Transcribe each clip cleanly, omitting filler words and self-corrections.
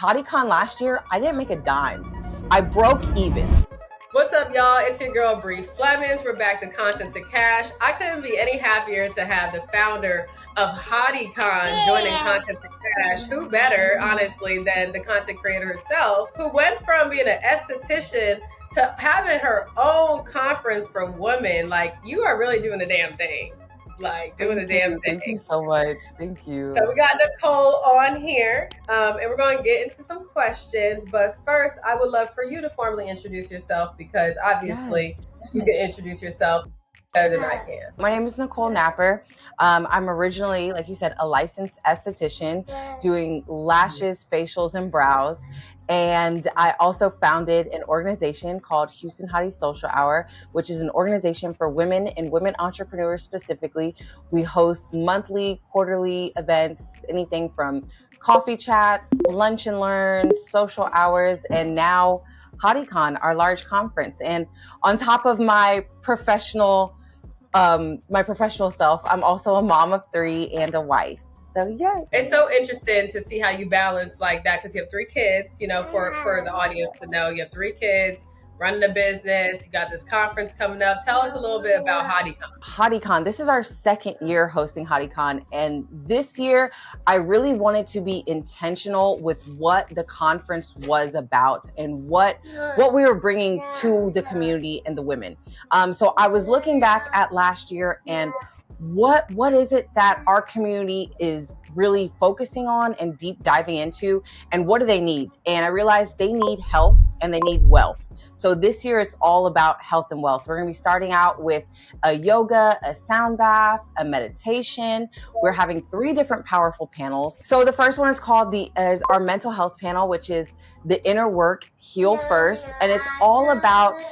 HottieCon last year, I didn't make a dime. I broke even. What's up, y'all? It's your girl, Briana Flemings. We're back to Content to Cash. I couldn't be any happier to have the founder of HottieCon joining Content to Cash. Who better, honestly, than the content creator herself, who went from being an esthetician to having her own conference for women. Like, you are really doing the damn thing. Like, doing the damn thing. Thank you so much. Thank you. So we got Nicole on here, and we're going to get into some questions. But first, I would love for you to formally introduce yourself, because obviously you can introduce yourself better than I can. My name is Nicole Napper. I'm originally, like you said, a licensed esthetician doing lashes, facials, and brows. And I also founded an organization called Houston Hottie Social Hour, which is an organization for women and women entrepreneurs specifically. We host monthly, quarterly events, anything from coffee chats, lunch and learns, social hours, and now HottieCon, our large conference. And on top of my professional self, I'm also a mom of 3 and a wife. So yeah, it's so interesting to see how you balance like that, because you have 3 kids. You know, for the audience to know, you have 3 kids, running a business. You got this conference coming up. Tell us a little bit about HottieCon. HottieCon. This is our 2nd year hosting HottieCon, and this year I really wanted to be intentional with what the conference was about and what we were bringing to the community and the women. So I was looking back at last year and what is it that our community is really focusing on and deep diving into, and what do they need? And I realized they need health and they need wealth. So this year it's all about health and wealth. We're going to be starting out with a yoga, a sound bath, a meditation. We're having 3 different powerful panels. So the first one is called our mental health panel, which is the inner work, heal first. And it's all about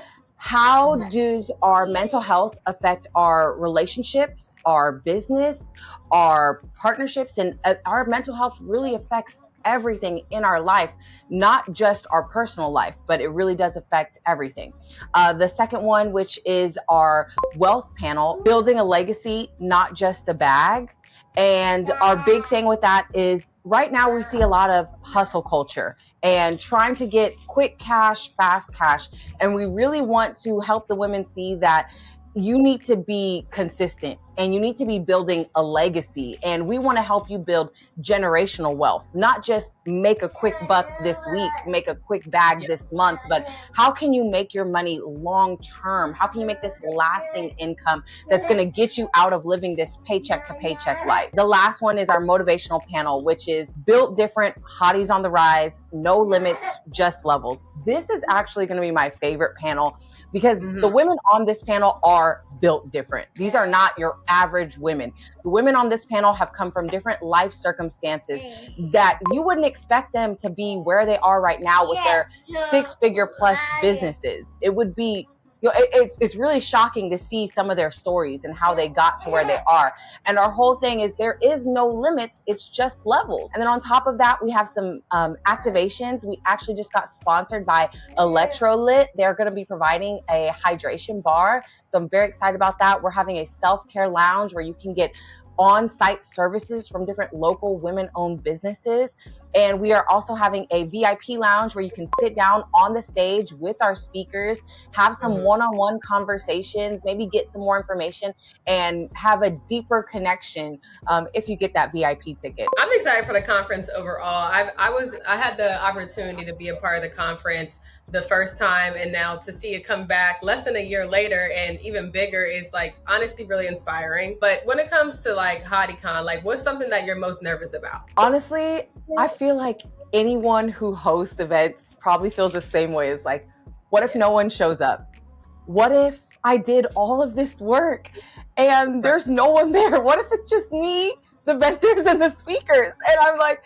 how does our mental health affect our relationships, our business, our partnerships, and our mental health really affects everything in our life, not just our personal life, but it really does affect everything. The second one, which is our wealth panel, building a legacy, not just a bag. And our big thing with that is right now we see a lot of hustle culture and trying to get quick cash, fast cash. And we really want to help the women see that you need to be consistent and you need to be building a legacy. And we want to help you build generational wealth, not just make a quick buck this week, make a quick bag this month, but how can you make your money long term? How can you make this lasting income that's going to get you out of living this paycheck to paycheck life? The last one is our motivational panel, which is built different, hotties on the rise, no limits, just levels. This is actually going to be my favorite panel because the women on this panel are built different. These are not your average women. The women on this panel have come from different life circumstances that you wouldn't expect them to be where they are right now with their 6-figure plus businesses. It would be, it's really shocking to see some of their stories and how they got to where they are. And our whole thing is there is no limits, it's just levels. And then on top of that, we have some activations. We actually just got sponsored by Electrolit. They're going to be providing a hydration bar. So I'm very excited about that. We're having a self-care lounge where you can get on-site services from different local women-owned businesses. And we are also having a VIP lounge where you can sit down on the stage with our speakers, have some one-on-one conversations, maybe get some more information and have a deeper connection if you get that VIP ticket. I'm excited for the conference overall. I had the opportunity to be a part of the conference the first time, and now to see it come back less than a year later and even bigger is like honestly really inspiring. But when it comes to like HottieCon, like what's something that you're most nervous about? Honestly, I feel like anyone who hosts events probably feels the same way. It's like, what if no one shows up? What if I did all of this work and there's no one there? What if it's just me, the vendors and the speakers? And I'm like,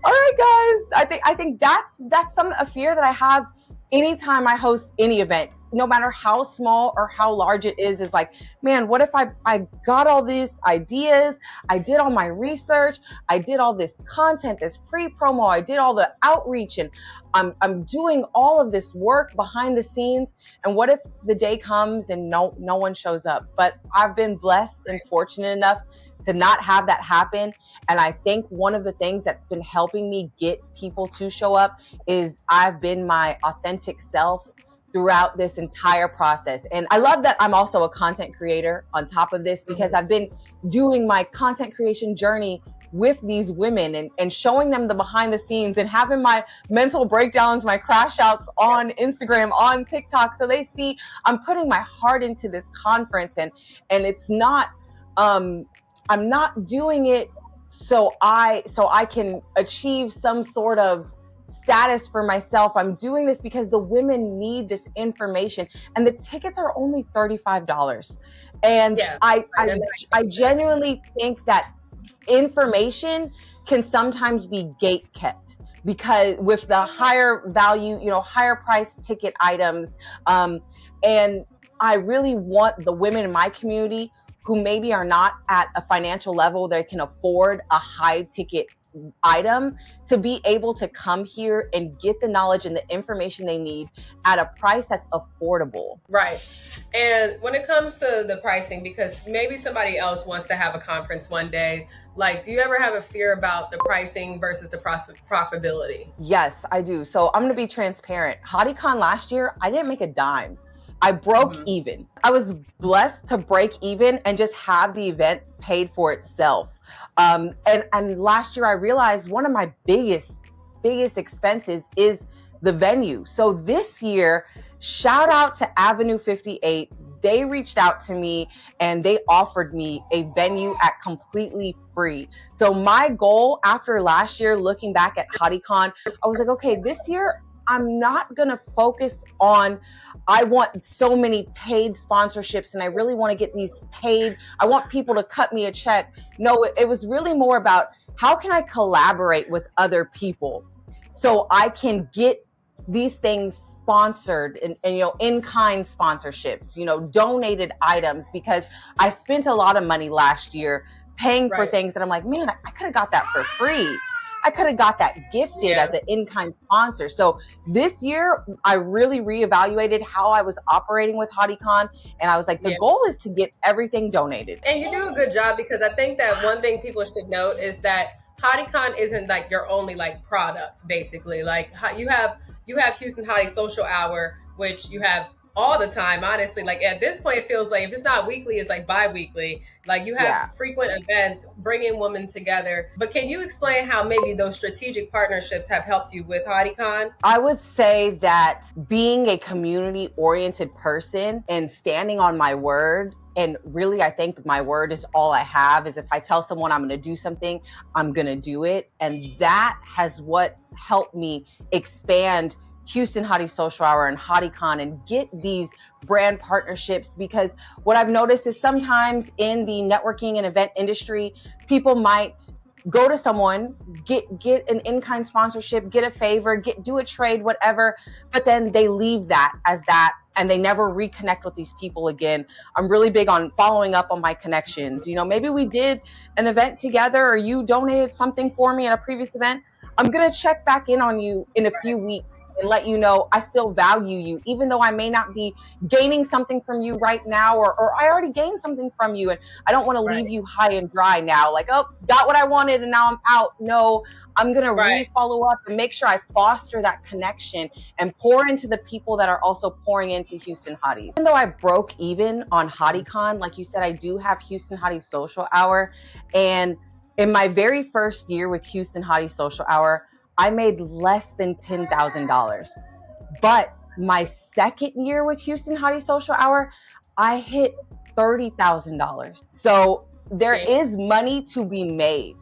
all right, guys, I think that's a fear that I have anytime I host any event, no matter how small or how large it is like, man, what if I got all these ideas, I did all my research, I did all this content, this pre-promo, I did all the outreach, and I'm doing all of this work behind the scenes, and what if the day comes and no one shows up? But I've been blessed and fortunate enough to not have that happen. And I think one of the things that's been helping me get people to show up is I've been my authentic self throughout this entire process. And I love that I'm also a content creator on top of this, because I've been doing my content creation journey with these women and showing them the behind the scenes and having my mental breakdowns, my crash outs on Instagram, on TikTok. So they see I'm putting my heart into this conference, and it's not, I'm not doing it so I can achieve some sort of status for myself. I'm doing this because the women need this information, and the tickets are only $35. And I genuinely think that information can sometimes be gate kept, because with the higher value, higher price ticket items. And I really want the women in my community who maybe are not at a financial level that can afford a high ticket item to be able to come here and get the knowledge and the information they need at a price that's affordable. Right. And when it comes to the pricing, because maybe somebody else wants to have a conference one day, like, do you ever have a fear about the pricing versus the profitability? Yes, I do. So I'm going to be transparent. HottieCon last year, I didn't make a dime. I broke even. I was blessed to break even and just have the event paid for itself. And last year I realized one of my biggest expenses is the venue. So this year, shout out to Avenue 58. They reached out to me and they offered me a venue at completely free. So my goal after last year, looking back at HottieCon, I was like, okay, this year I'm not gonna focus on, I want so many paid sponsorships and I really want to get these paid, I want people to cut me a check. No, it was really more about how can I collaborate with other people so I can get these things sponsored and in-kind sponsorships, donated items, because I spent a lot of money last year paying for things that I'm like, man, I could have got that for free. I could have got that gifted as an in-kind sponsor. So this year, I really reevaluated how I was operating with HottieCon. And I was like, the goal is to get everything donated. And you do a good job, because I think that one thing people should note is that HottieCon isn't like your only like product, basically. Like you have Houston Hottie Social Hour, which you have all the time, honestly. Like at this point, it feels like if it's not weekly, it's like bi-weekly. Like you have frequent events bringing women together. But can you explain how maybe those strategic partnerships have helped you with HottieCon? I would say that being a community-oriented person and standing on my word, and really, I think my word is all I have, is if I tell someone I'm going to do something, I'm going to do it. And that has what's helped me expand Houston Hottie Social Hour and HottieCon and get these brand partnerships, because what I've noticed is sometimes in the networking and event industry, people might go to someone, get an in-kind sponsorship, get a favor, do a trade, whatever, but then they leave that as that and they never reconnect with these people again. I'm really big on following up on my connections. Maybe we did an event together or you donated something for me at a previous event. I'm going to check back in on you in a few weeks and let you know I still value you, even though I may not be gaining something from you right now, or I already gained something from you and I don't want to leave you high and dry now. Like, oh, got what I wanted and now I'm out. No, I'm going to really follow up and make sure I foster that connection and pour into the people that are also pouring into Houston Hotties. Even though I broke even on HottieCon, like you said, I do have Houston Hottie Social Hour. And in my very first year with Houston Hottie Social Hour, I made less than $10,000. But my second year with Houston Hottie Social Hour, I hit $30,000. So there is money to be made.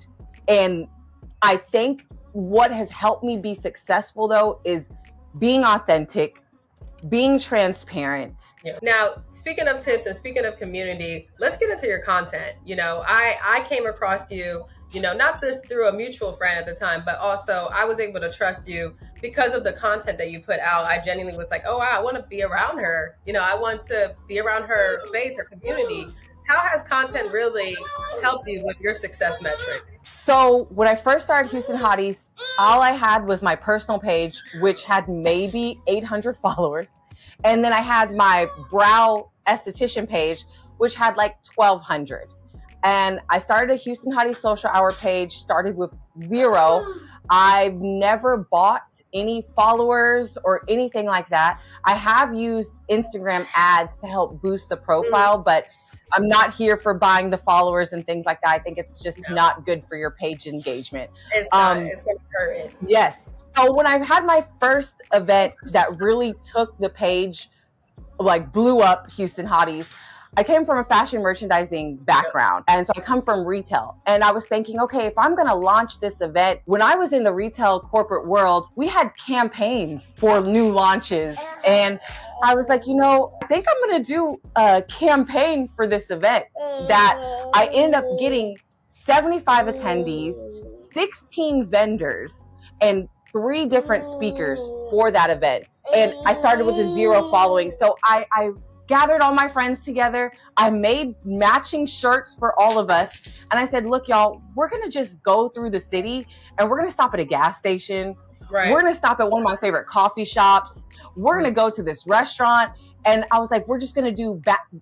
And I think what has helped me be successful, though, is being authentic, being transparent. Now, speaking of tips and speaking of community, let's get into your content. I came across you, not just through a mutual friend at the time, but also I was able to trust you because of the content that you put out. I genuinely was like, oh, wow, I want to be around her. I want to be around her space, her community. How has content really helped you with your success metrics? So when I first started Houston Hotties, all I had was my personal page, which had maybe 800 followers. And then I had my brow esthetician page, which had like 1,200. And I started a Houston Hottie Social Hour page, started with 0. I've never bought any followers or anything like that. I have used Instagram ads to help boost the profile, but I'm not here for buying the followers and things like that. I think it's just not good for your page engagement. It's not. It's going to hurt it. Yes. So when I had my first event that really took the page, like blew up Houston Hotties, I came from a fashion merchandising background. And so I come from retail. And I was thinking, okay, if I'm going to launch this event, when I was in the retail corporate world, we had campaigns for new launches. And I was like, I think I'm going to do a campaign for this event that I ended up getting 75 attendees, 16 vendors, and 3 different speakers for that event. And I started with a 0 following. So I gathered all my friends together. I made matching shirts for all of us. And I said, look, y'all, we're going to just go through the city and we're going to stop at a gas station. Right. We're going to stop at one of my favorite coffee shops. We're going to go to this restaurant. And I was like, we're just going to do,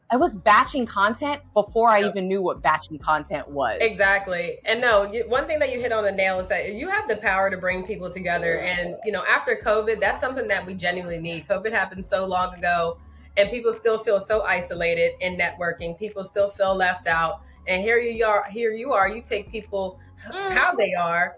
I was batching content before I even knew what batching content was. Exactly. And one thing that you hit on the nail is that you have the power to bring people together. And, after COVID, that's something that we genuinely need. COVID happened so long ago. And people still feel so isolated in networking. People still feel left out. And here you are, you take people how they are,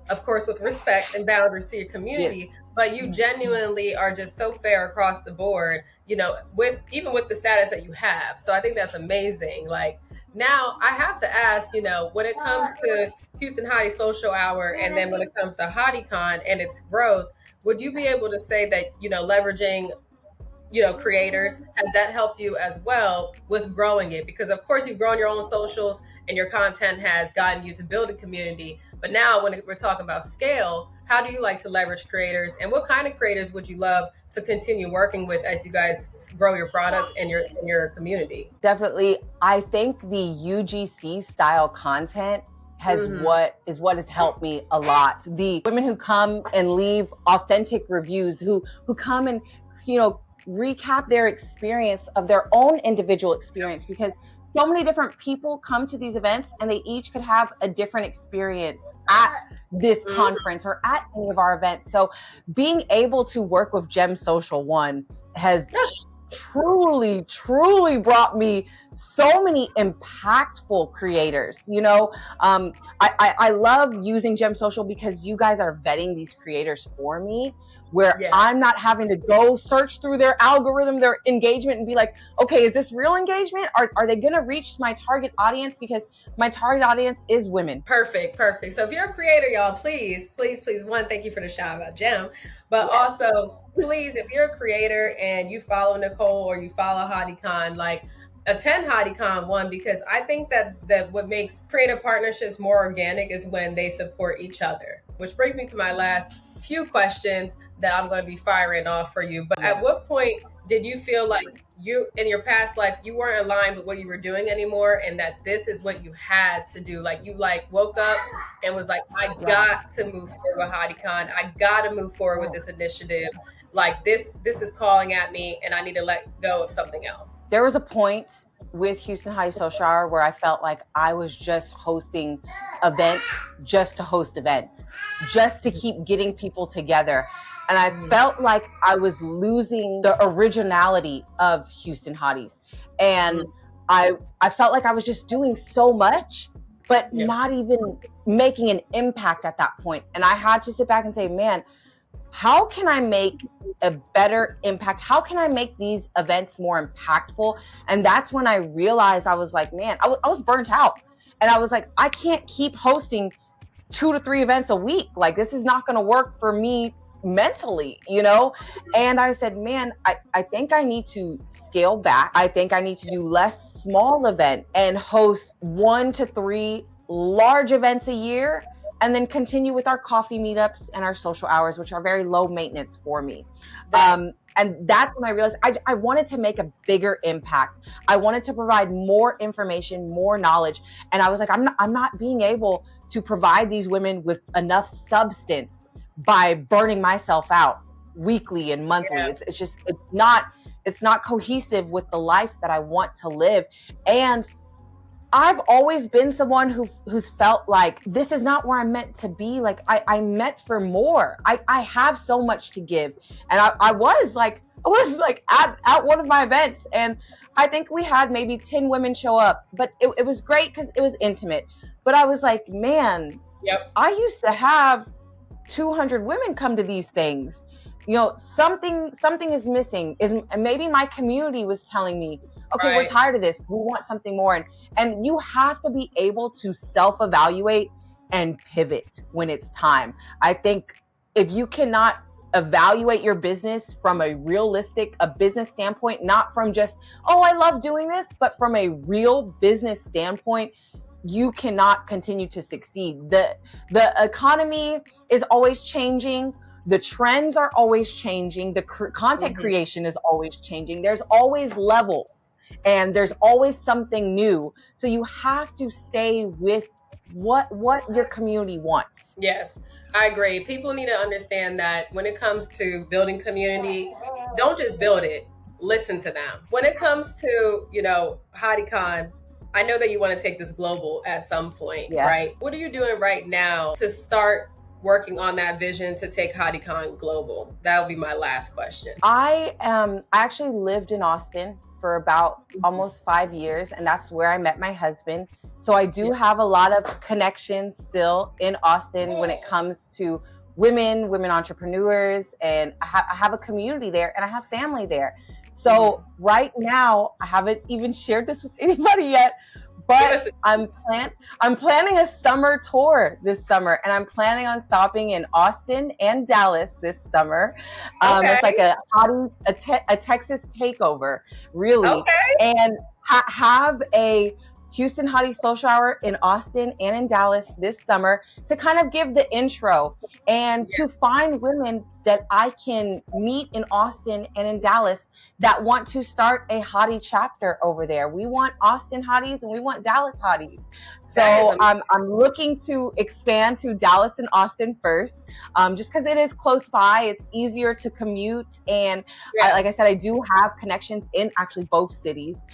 of course, with respect and boundaries to your community, yes. But you genuinely are just so fair across the board, with the status that you have. So I think that's amazing. Like, now I have to ask, when it comes to Houston Hottie Social Hour, and then when it comes to HottieCon and its growth, would you be able to say that, leveraging creators, has that helped you as well with growing it? Because of course you've grown your own socials and your content has gotten you to build a community. But now when we're talking about scale, how do you like to leverage creators, and what kind of creators would you love to continue working with as you guys grow your product and your community? Definitely. I think the UGC style content has what has helped me a lot. The women who come and leave authentic reviews, who come and, recap their experience of their own individual experience, because so many different people come to these events and they each could have a different experience at this conference or at any of our events. So being able to work with Jem Social has truly brought me so many impactful creators. I love using Jem Social because you guys are vetting these creators for me, where I'm not having to go search through their algorithm, their engagement, and be like, okay, is this real engagement? Are they going to reach my target audience? Because my target audience is women. Perfect. So if you're a creator, y'all, please, one, thank you for the shout out, Jem. But also, please, if you're a creator and you follow Nicole or you follow HottieCon, attend HottieCon, because I think that what makes creative partnerships more organic is when they support each other. Which brings me to my last few questions that I'm going to be firing off for you. But at what point did you feel like you, in your past life, you weren't aligned with what you were doing anymore, and that this is what you had to do? Like, you woke up and was like, I got to move forward with HottieCon. I got to move forward with this initiative. Like, this is calling at me, and I need to let go of something else. There was a point with Houston Hottie Social Hour where I felt like I was just hosting events just to host events, just to keep getting people together. And I felt like I was losing the originality of Houston Hotties. And I felt like I was just doing so much, but not even making an impact at that point. And I had to sit back and say, man, how can I make a better impact? How can I make these events more impactful? And that's when I realized, I was like, man, I was burnt out. And I was like, I can't keep hosting 2 to 3 events a week. Like, this is not going to work for me mentally, And I said, man, I think I need to scale back. I think I need to do less small events and host 1 to 3 large events a year, and then continue with our coffee meetups and our social hours, which are very low maintenance for me. And that's when I realized I wanted to make a bigger impact. I wanted to provide more information, more knowledge. And I was like, I'm not being able to provide these women with enough substance by burning myself out weekly and monthly. It's not cohesive with the life that I want to live. And I've always been someone who's felt like this is not where I'm meant to be. Like I meant for more. I have so much to give. And I was like at one of my events, and I think we had maybe 10 women show up, but it was great because it was intimate. But I was like, man, Yep. I used to have 200 women come to these things. You know, something is missing. And maybe my community was telling me, okay, we're tired of this. We want something more. And you have to be able to self-evaluate and pivot when it's time. I think if you cannot evaluate your business from a business standpoint, not from just, oh, I love doing this, but from a real business standpoint, you cannot continue to succeed. The economy is always changing. The trends are always changing. The content creation is always changing. There's always levels and there's always something new. So you have to stay with what your community wants. Yes, I agree. People need to understand that when it comes to building community, don't just build it, listen to them. When it comes to, HottieCon, I know that you want to take this global at some point, right? What are you doing right now to start working on that vision to take HottieCon global? That would be my last question. I actually lived in Austin for about almost 5 years, and that's where I met my husband. So I do have a lot of connections still in Austin when it comes to women entrepreneurs, and I have a community there and I have family there. So right now, I haven't even shared this with anybody yet, but I'm planning a summer tour this summer, and I'm planning on stopping in Austin and Dallas this summer. It's like a Texas takeover, really, and have a Houston Hottie Social Hour in Austin and in Dallas this summer to kind of give the intro and to find women that I can meet in Austin and in Dallas that want to start a Hottie chapter over there. We want Austin Hotties and we want Dallas Hotties. So I'm looking to expand to Dallas and Austin first, just because it is close by. It's easier to commute. And like I said, I do have connections in actually both cities.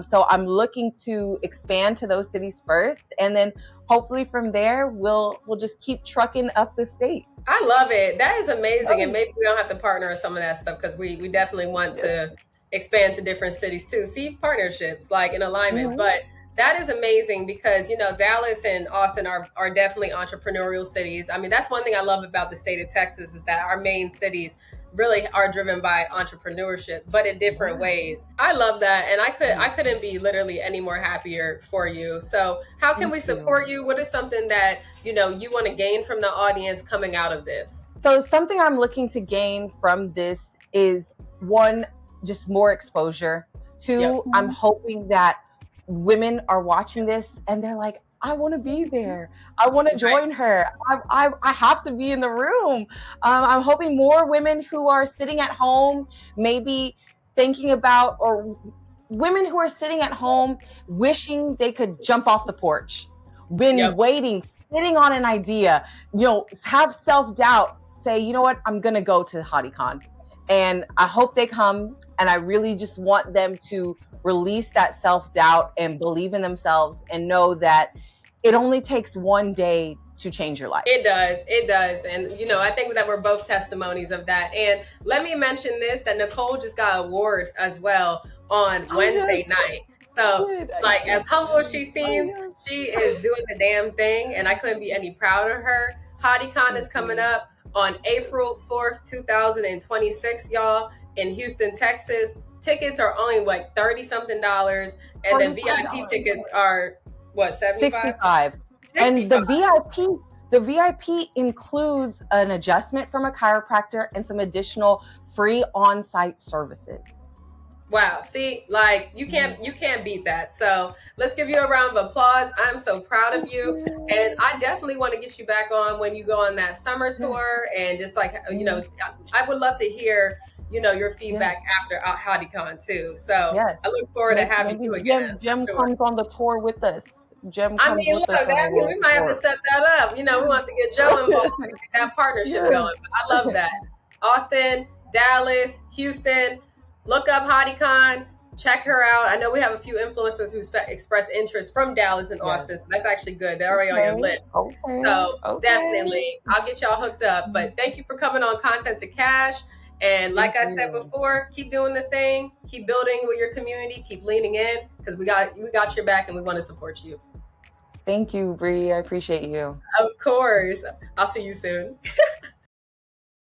So I'm looking to expand to those cities first. And then hopefully from there, we'll just keep trucking up the states. I love it. That is amazing. And maybe we don't have to partner on some of that stuff because we definitely want to expand to different cities too. See partnerships like in alignment. But that is amazing because, Dallas and Austin are definitely entrepreneurial cities. I mean, that's one thing I love about the state of Texas is that our main cities really are driven by entrepreneurship, but in different ways. I love that. And I couldn't be literally any more happier for you. So how can we support you? What is something that, you want to gain from the audience coming out of this? So something I'm looking to gain from this is, one, just more exposure. Two, I'm hoping that women are watching this and they're like, I want to be there. I want to join her. I have to be in the room. I'm hoping more women who are sitting at home, maybe thinking about, or women who are sitting at home wishing they could jump off the porch, been waiting, sitting on an idea, have self-doubt, say, you know what, I'm going to go to HottieCon. And I hope they come, and I really just want them to release that self-doubt and believe in themselves and know that it only takes one day to change your life. It does. And, I think that we're both testimonies of that. And let me mention this, that Nicole just got an award as well on Wednesday night. So as humble as she seems, she is doing the damn thing. And I couldn't be any prouder of her. HottieCon is coming up on April 4th, 2026, y'all, in Houston, Texas. Tickets are only like $30-something, and then VIP tickets are what, 65. And the VIP includes an adjustment from a chiropractor and some additional free on-site services. Wow. See, you can't beat that. So let's give you a round of applause. I'm so proud of you. And I definitely want to get you back on when you go on that summer tour. And just I would love to hear, your feedback after HottieCon too. So I look forward to having you again. Jem comes on the tour with us. We might have to set that up. We want to get Joe involved and get that partnership going. But I love that. Austin, Dallas, Houston, look up HottieCon. check her out. I know we have a few influencers who express interest from Dallas and Austin, so that's actually good. They're already on your list. So definitely, I'll get y'all hooked up. But thank you for coming on Content to Cash. And like I said before, keep doing the thing, keep building with your community, keep leaning in, because we got your back and we want to support you. Thank you, Bree. I appreciate you. Of course. I'll see you soon.